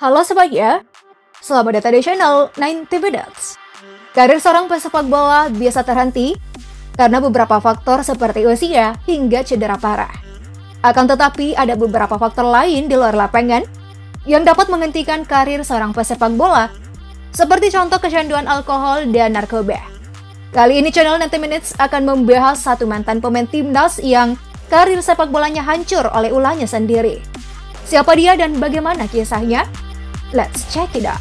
Halo semuanya, selamat datang di channel 90 Minutes. Karir seorang pesepak bola biasa terhenti karena beberapa faktor seperti usia hingga cedera parah. Akan tetapi ada beberapa faktor lain di luar lapangan yang dapat menghentikan karir seorang pesepak bola, seperti contoh kecanduan alkohol dan narkoba. Kali ini channel 90 Minutes akan membahas satu mantan pemain timnas yang karir sepak bolanya hancur oleh ulahnya sendiri. Siapa dia dan bagaimana kisahnya? Let's check it out.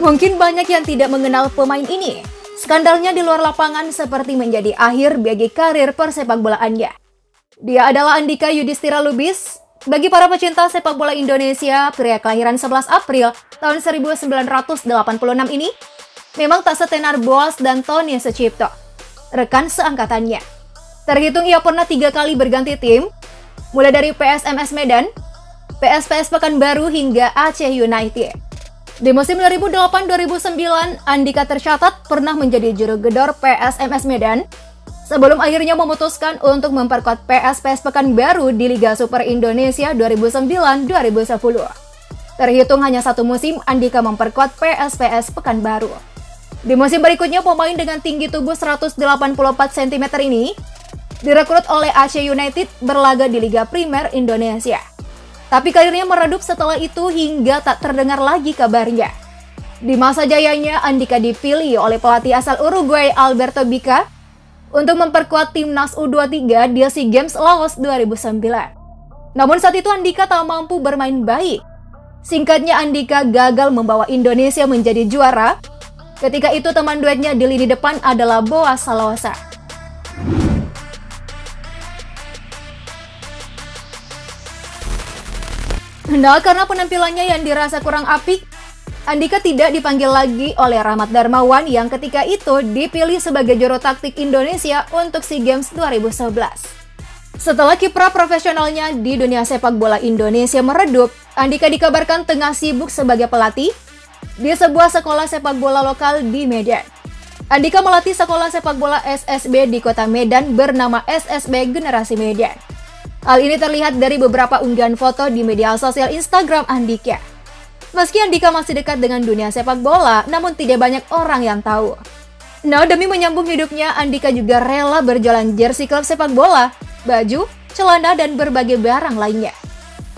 Mungkin banyak yang tidak mengenal pemain ini. Skandalnya di luar lapangan seperti menjadi akhir bagi karir persepakbolaannya. Dia adalah Andika Yudhistira Lubis. Bagi para pecinta sepak bola Indonesia, pria kelahiran 11 April tahun 1986 ini memang tak setenar Boaz dan Tony Sucipto, rekan seangkatannya. Terhitung ia pernah 3 kali berganti tim, mulai dari PSMS Medan, PSPS Pekanbaru hingga Aceh United. Di musim 2008-2009, Andika tercatat pernah menjadi juru gedor PSMS Medan, sebelum akhirnya memutuskan untuk memperkuat PSPS Pekanbaru di Liga Super Indonesia 2009-2010. Terhitung hanya satu musim, Andika memperkuat PSPS Pekanbaru. Di musim berikutnya, pemain dengan tinggi tubuh 184 cm ini direkrut oleh Aceh United berlaga di Liga Primer Indonesia. Tapi karirnya meredup setelah itu hingga tak terdengar lagi kabarnya. Di masa jayanya, Andika dipilih oleh pelatih asal Uruguay Alberto Bica untuk memperkuat timnas U23 di SEA Games Laos 2009. Namun saat itu Andika tak mampu bermain baik. Singkatnya, Andika gagal membawa Indonesia menjadi juara. Ketika itu teman duetnya di lini depan adalah Boaz Salosa. Nah, karena penampilannya yang dirasa kurang apik, Andika tidak dipanggil lagi oleh Rahmat Darmawan yang ketika itu dipilih sebagai juru taktik Indonesia untuk SEA Games 2011. Setelah kiprah profesionalnya di dunia sepak bola Indonesia meredup, Andika dikabarkan tengah sibuk sebagai pelatih di sebuah sekolah sepak bola lokal di Medan. Andika melatih sekolah sepak bola SSB di kota Medan bernama SSB Generasi Medan. Hal ini terlihat dari beberapa unggahan foto di media sosial Instagram Andika. Meski Andika masih dekat dengan dunia sepak bola, namun tidak banyak orang yang tahu. Nah, demi menyambung hidupnya, Andika juga rela berjualan jersey klub sepak bola, baju, celana, dan berbagai barang lainnya.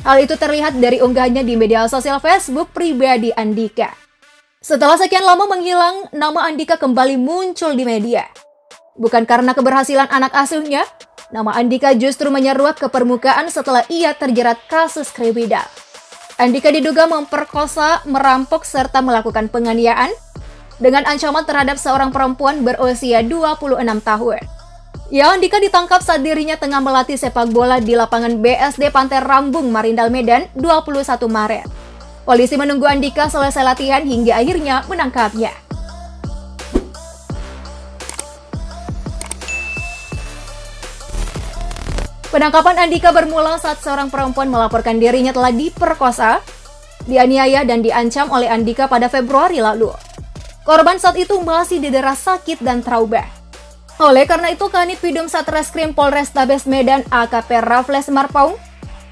Hal itu terlihat dari unggahannya di media sosial Facebook pribadi Andika. Setelah sekian lama menghilang, nama Andika kembali muncul di media. Bukan karena keberhasilan anak asuhnya, nama Andika justru menyeruak ke permukaan setelah ia terjerat kasus kriminal. Andika diduga memperkosa, merampok, serta melakukan penganiayaan dengan ancaman terhadap seorang perempuan berusia 26 tahun. Ya, Andika ditangkap saat dirinya tengah melatih sepak bola di lapangan BSD Pantai Rambung, Marindal, Medan, 21 Maret. Polisi menunggu Andika selesai latihan hingga akhirnya menangkapnya. Penangkapan Andika bermula saat seorang perempuan melaporkan dirinya telah diperkosa, dianiaya, dan diancam oleh Andika pada Februari lalu. Korban saat itu masih didera sakit dan trauma. Oleh karena itu, Kanit Pidum Satreskrim Polrestabes Medan AKP Raffles Marpaung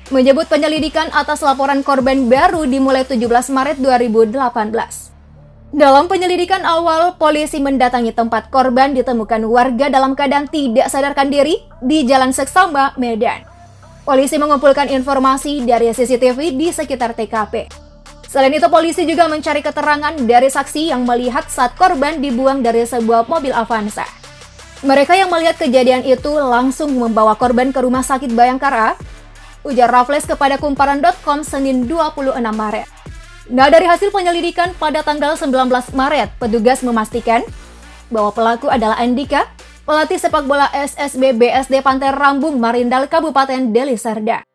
menyebut penyelidikan atas laporan korban baru dimulai 17 Maret 2018. Dalam penyelidikan awal, polisi mendatangi tempat korban ditemukan warga dalam keadaan tidak sadarkan diri di Jalan Seksama, Medan. Polisi mengumpulkan informasi dari CCTV di sekitar TKP. Selain itu, polisi juga mencari keterangan dari saksi yang melihat saat korban dibuang dari sebuah mobil Avanza. Mereka yang melihat kejadian itu langsung membawa korban ke Rumah Sakit Bayangkara, ujar Raffles kepada Kumparan.com Senin 26 Maret. Nah, dari hasil penyelidikan pada tanggal 19 Maret, petugas memastikan bahwa pelaku adalah Andika, pelatih sepak bola SSB BSD Pantai Rambung, Marindal, Kabupaten Deli Serdang.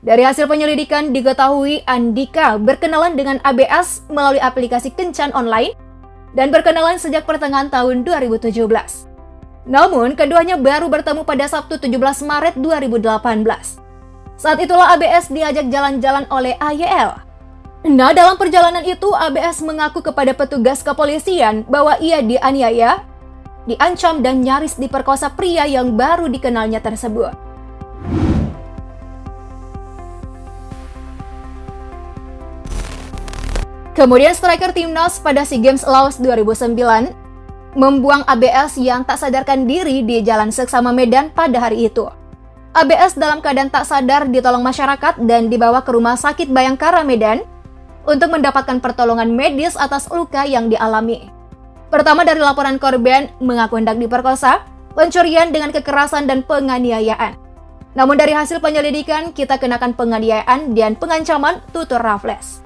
Dari hasil penyelidikan diketahui Andika berkenalan dengan ABS melalui aplikasi kencan online dan berkenalan sejak pertengahan tahun 2017. Namun, keduanya baru bertemu pada Sabtu 17 Maret 2018. Saat itulah ABS diajak jalan-jalan oleh AYL. Nah, dalam perjalanan itu, ABS mengaku kepada petugas kepolisian bahwa ia dianiaya, diancam, dan nyaris diperkosa pria yang baru dikenalnya tersebut. Kemudian striker timnas pada SEA Games Laos 2009 membuang ABS yang tak sadarkan diri di Jalan Seksama Medan pada hari itu. ABS dalam keadaan tak sadar ditolong masyarakat dan dibawa ke Rumah Sakit Bayangkara Medan untuk mendapatkan pertolongan medis atas luka yang dialami. Pertama dari laporan korban mengaku hendak diperkosa, pencurian dengan kekerasan dan penganiayaan. Namun dari hasil penyelidikan kita kenakan penganiayaan dan pengancaman tutur Raffles.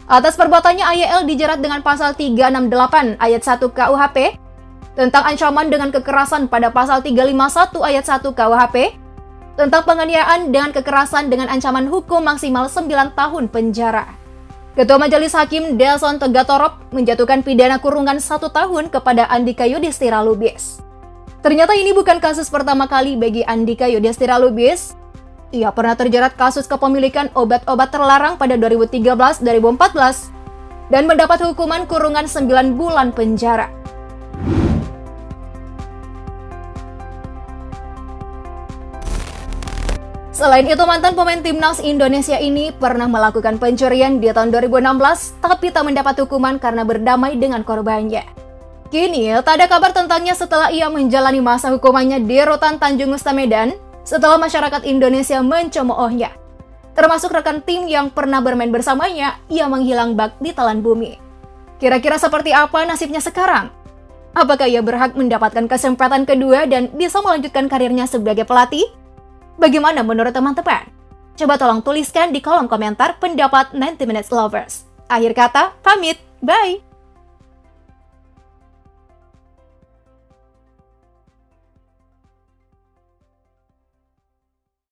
Atas perbuatannya AYL dijerat dengan pasal 368 ayat 1 KUHP tentang ancaman dengan kekerasan pada pasal 351 ayat 1 KUHP tentang penganiayaan dengan kekerasan dengan ancaman hukum maksimal 9 tahun penjara. Ketua Majelis Hakim Delson Tegatorop menjatuhkan pidana kurungan 1 tahun kepada Andika Yudhistira Lubis. Ternyata ini bukan kasus pertama kali bagi Andika Yudhistira Lubis. Ia pernah terjerat kasus kepemilikan obat-obat terlarang pada 2013-2014 dan mendapat hukuman kurungan 9 bulan penjara. Selain itu, mantan pemain timnas Indonesia ini pernah melakukan pencurian di tahun 2016 tapi tak mendapat hukuman karena berdamai dengan korbannya. Kini, tak ada kabar tentangnya setelah ia menjalani masa hukumannya di Rutan Tanjung Usta Medan setelah masyarakat Indonesia mencemoohnya. Termasuk rekan tim yang pernah bermain bersamanya, ia menghilang bak di telan bumi. Kira-kira seperti apa nasibnya sekarang? Apakah ia berhak mendapatkan kesempatan kedua dan bisa melanjutkan karirnya sebagai pelatih? Bagaimana menurut teman-teman? Coba tolong tuliskan di kolom komentar pendapat 90 Minutes Lovers. Akhir kata, pamit, bye!